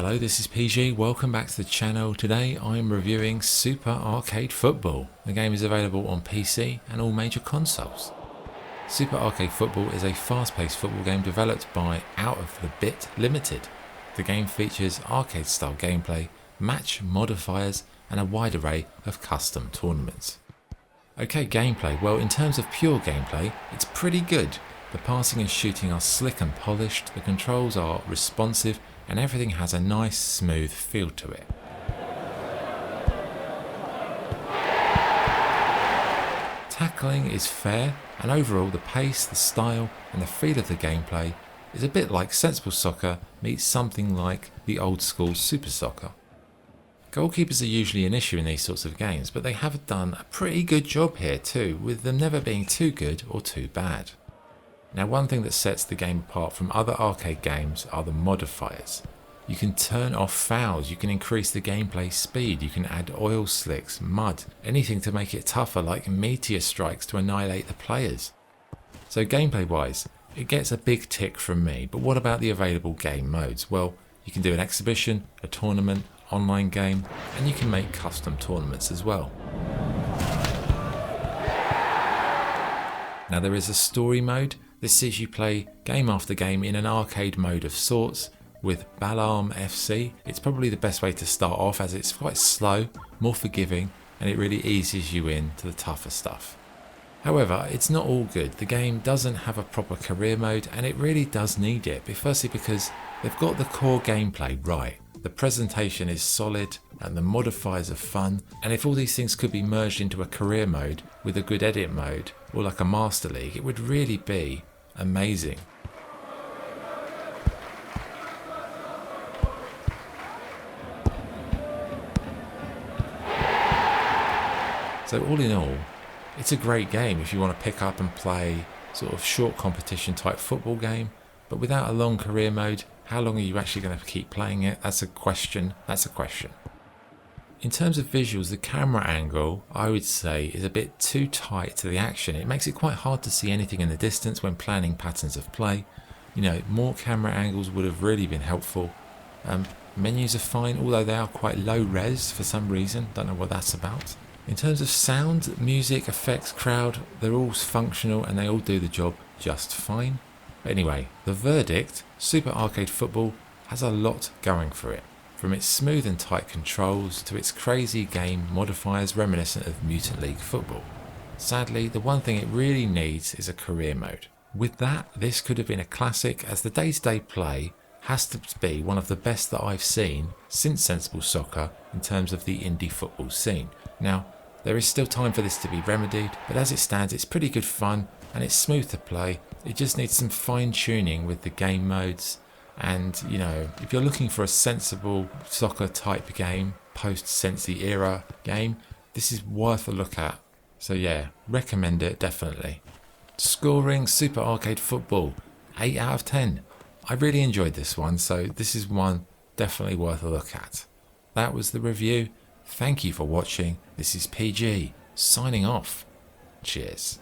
Hello, this is PG. Welcome back to the channel. Today I'm reviewing Super Arcade Football. The game is available on PC and all major consoles. Super Arcade Football is a fast-paced football game developed by Out of the Bit Limited. The game features arcade-style gameplay, match modifiers, and a wide array of custom tournaments. Okay, gameplay. Well, in terms of pure gameplay, it's pretty good. The passing and shooting are slick and polished, the controls are responsive, and everything has a nice smooth feel to it. Tackling is fair, and overall the pace, the style and the feel of the gameplay is a bit like sensible soccer meets something like the old school Super Soccer. Goalkeepers are usually an issue in these sorts of games, but they have done a pretty good job here too, with them never being too good or too bad. Now, one thing that sets the game apart from other arcade games are the modifiers. You can turn off fouls, you can increase the gameplay speed, you can add oil slicks, mud, anything to make it tougher like meteor strikes to annihilate the players. So gameplay wise, it gets a big tick from me, but what about the available game modes? Well, you can do an exhibition, a tournament, online game, and you can make custom tournaments as well. Now there is a story mode. This sees you play game after game in an arcade mode of sorts with Balarm FC. It's probably the best way to start off as it's quite slow, more forgiving, and it really eases you into the tougher stuff. However, it's not all good. The game doesn't have a proper career mode and it really does need it, firstly because they've got the core gameplay right. The presentation is solid and the modifiers are fun, and if all these things could be merged into a career mode with a good edit mode or like a Master League, it would really be amazing. So all in all, it's a great game if you want to pick up and play sort of short competition type football game, but without a long career mode. How long are you actually going to keep playing it? That's a question. In terms of visuals, the camera angle, I would say, is a bit too tight to the action. It makes it quite hard to see anything in the distance when planning patterns of play. You know, more camera angles would have really been helpful. Menus are fine, although they are quite low res for some reason. Don't know what that's about. In terms of sound, music, effects, crowd, they're all functional and they all do the job just fine. But anyway, the verdict, Super Arcade Football has a lot going for it. From its smooth and tight controls to its crazy game modifiers reminiscent of Mutant League football. Sadly, the one thing it really needs is a career mode. With that, this could have been a classic, as the day-to-day play has to be one of the best that I've seen since Sensible Soccer in terms of the indie football scene. Now, there is still time for this to be remedied, but as it stands, it's pretty good fun and it's smooth to play. It just needs some fine tuning with the game modes. And, you know, if you're looking for a sensible soccer type game, post Sensi era game, this is worth a look at. So yeah, recommend it definitely. Scoring, Super Arcade Football, 8 out of 10. I really enjoyed this one, so this is one definitely worth a look at. That was the review. Thank you for watching. This is PG, signing off. Cheers.